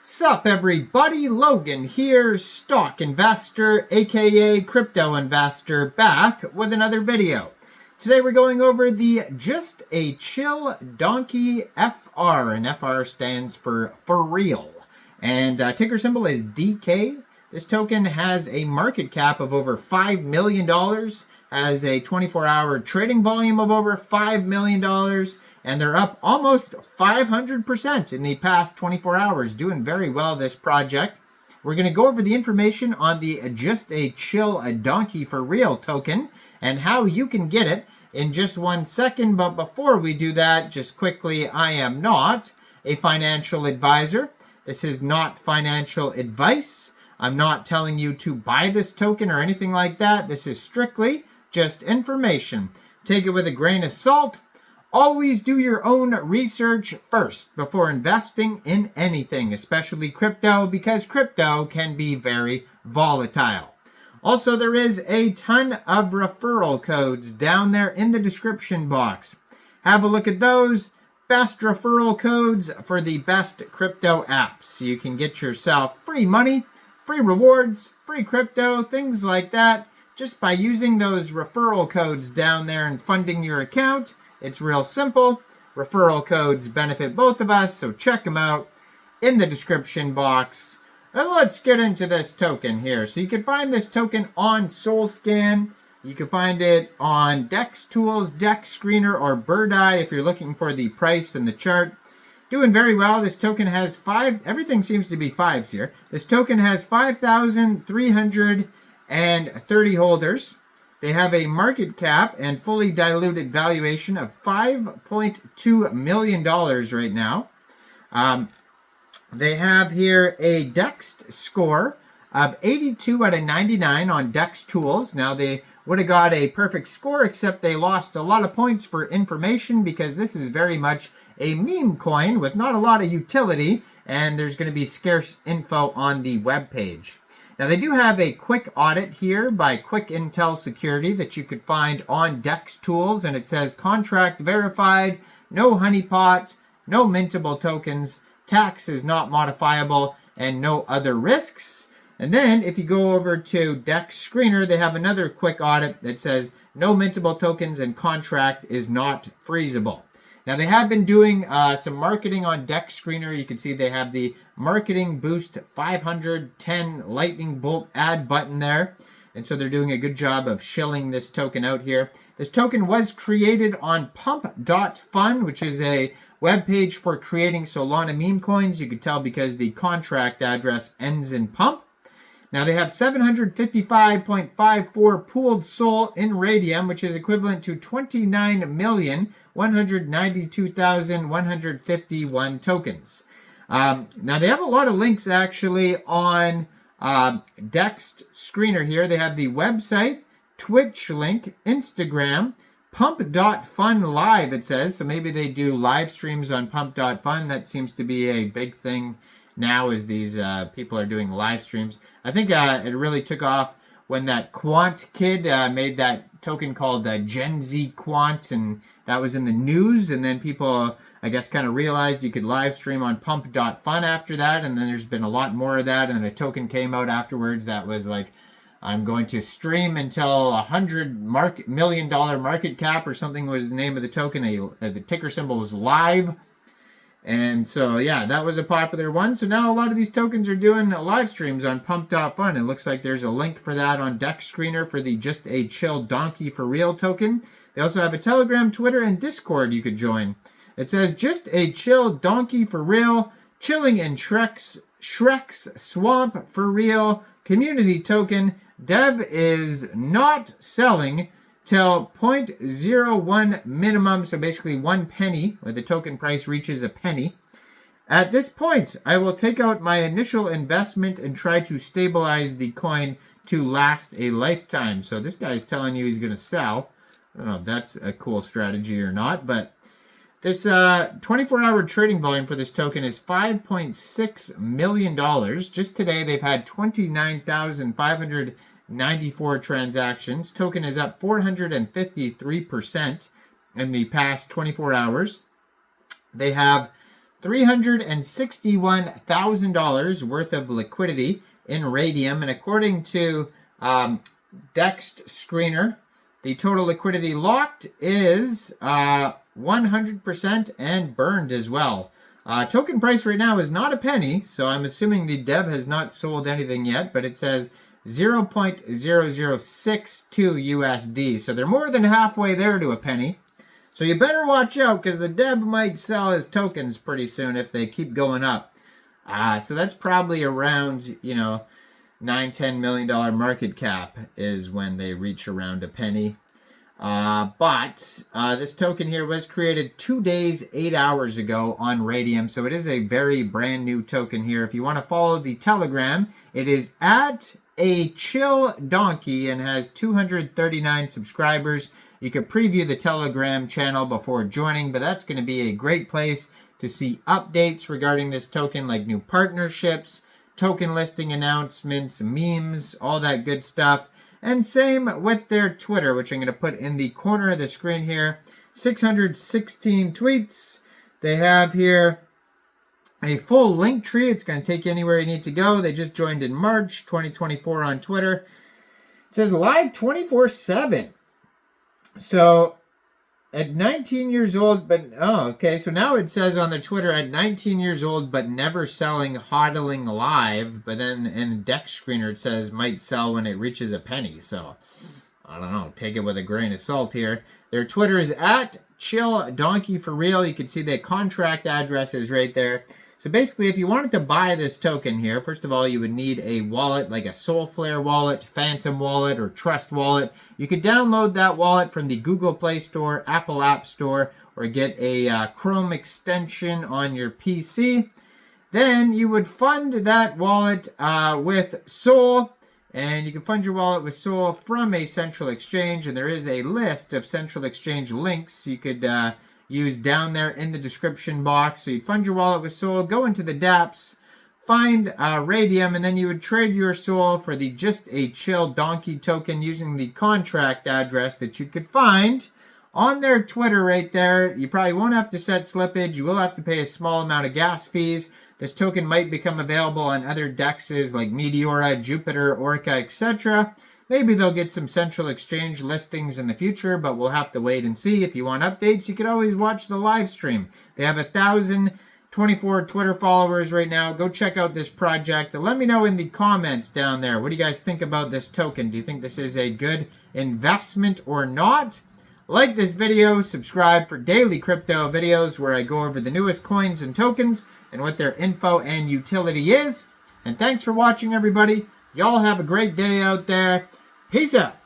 Sup everybody, Logan here, stock investor, aka crypto investor, back with another video. Today we're going over the Just a Chill Donkey FR, and FR stands for real. And ticker symbol is DK. This token has a market cap of over $5 million, has a 24-hour trading volume of over $5 million, and they're up almost 500% in the past 24 hours. Doing very well, this project. We're going to go over the information on the Just a Chill Donkey for Real token and how you can get it in just 1 second. But before we do that, just quickly, I am not a financial advisor. This is not financial advice. I'm not telling you to buy this token or anything like that. This is strictly just information. Take it with a grain of salt. Always do your own research first before investing in anything, especially crypto, because crypto can be very volatile. Also, there is a ton of referral codes down there in the description box. Have a look at those. Best referral codes for the best crypto apps. You can get yourself free money, free rewards, free crypto, things like that, just by using those referral codes down there and funding your account. It's real simple. Referral codes benefit both of us, so check them out in the description box. And let's get into this token here. So you can find this token on SolScan. You can find it on Dex Tools, Dex Screener, or Bird Eye if you're looking for the price and the chart. Doing very well. This token has everything seems to be fives here. This token has 5,330 holders. They have a market cap and fully diluted valuation of $5.2 million right now. They have here a Dex score of 82 out of 99 on Dex Tools. Now, they would have got a perfect score, except they lost a lot of points for information because this is very much a meme coin with not a lot of utility, and there's going to be scarce info on the web page. Now, they do have a quick audit here by Quick Intel Security that you could find on Dex Tools, and it says contract verified, no honeypot, no mintable tokens, tax is not modifiable, and no other risks. And then if you go over to Dex Screener, they have another quick audit that says no mintable tokens and contract is not freezable. Now, they have been doing some marketing on Dex Screener. You can see they have the Marketing Boost 510 Lightning Bolt ad button there. And so they're doing a good job of shilling this token out here. This token was created on pump.fun, which is a web page for creating Solana meme coins. You could tell because the contract address ends in pump. Now, they have 755.54 pooled SOL in Raydium, which is equivalent to 29,192,151 tokens. Now, they have a lot of links, actually, on Dex Screener here. They have the website, Twitch link, Instagram, pump.fun live, it says. So maybe they do live streams on pump.fun. That seems to be a big thing now, as these people are doing live streams. I think it really took off when that Quant kid made that token called Gen Z Quant, and that was in the news. And then people, I guess, kind of realized you could live stream on pump.fun after that. And then there's been a lot more of that. And then a token came out afterwards that was like, I'm going to stream until $100 million market cap or something was the name of the token. The ticker symbol was live. And so, yeah, that was a popular one. So now a lot of these tokens are doing live streams on pump.fun. It looks like there's a link for that on Dex Screener for the Just a Chill Donkey for Real token. They also have a Telegram, Twitter, and Discord you could join. It says Just a Chill Donkey for Real, chilling in Shrek's swamp for real, community token. Dev is not selling till 0.01 minimum, so basically 1 penny, where the token price reaches a penny. At this point, I will take out my initial investment and try to stabilize the coin to last a lifetime. So this guy's telling you he's going to sell. I don't know if that's a cool strategy or not, but this 24-hour trading volume for this token is $5.6 million. Just today, they've had 29,594 transactions. Token is up 453% in the past 24 hours. They have $361,000 worth of liquidity in Raydium. And according to DEX Screener, the total liquidity locked is 100% and burned as well. Token price right now is not a penny, so I'm assuming the dev has not sold anything yet, but it says 0.0062 USD. So they're more than halfway there to a penny. So you better watch out, because the dev might sell his tokens pretty soon if they keep going up. So that's probably around, you know, $9-10 million market cap is when they reach around a penny. But this token here was created 2 days, 8 hours ago on Raydium. So it is a very brand new token here. If you want to follow the Telegram, it is at a chill donkey and has 239 subscribers. You could preview the Telegram channel before joining, but that's going to be a great place to see updates regarding this token, like new partnerships, token listing announcements, memes, all that good stuff. And same with their Twitter, which I'm going to put in the corner of the screen here. 616 tweets. They have here a full link tree. It's going to take you anywhere you need to go. They just joined in March 2024 on Twitter. It says live 24/7. So at 19 years old, but okay. So now it says on their Twitter at 19 years old, but never selling, hodling live. But then in DEX Screener it says might sell when it reaches a penny. So I don't know. Take it with a grain of salt here. Their Twitter is at Chill Donkey for real. You can see the contract address is right there. So basically, if you wanted to buy this token here, first of all, you would need a wallet like a Soulflare wallet, Phantom wallet, or Trust wallet. You could download that wallet from the Google Play Store, Apple App Store, or get a Chrome extension on your PC. Then you would fund that wallet with Sol, and you can fund your wallet with Sol from a central exchange, and there is a list of central exchange links you could use down there in the description box. So you'd fund your wallet with Sol, go into the dApps, find Raydium, and then you would trade your Sol for the Just a Chill Donkey token using the contract address that you could find on their Twitter right there. You probably won't have to set slippage. You will have to pay a small amount of gas fees. This token might become available on other dexes like Meteora, Jupiter, Orca, etc. Maybe they'll get some central exchange listings in the future, but we'll have to wait and see. If you want updates, you can always watch the live stream. They have 1,024 Twitter followers right now. Go check out this project. Let me know in the comments down there. What do you guys think about this token? Do you think this is a good investment or not? Like this video, subscribe for daily crypto videos where I go over the newest coins and tokens and what their info and utility is. And thanks for watching, everybody. Y'all have a great day out there. Peace out.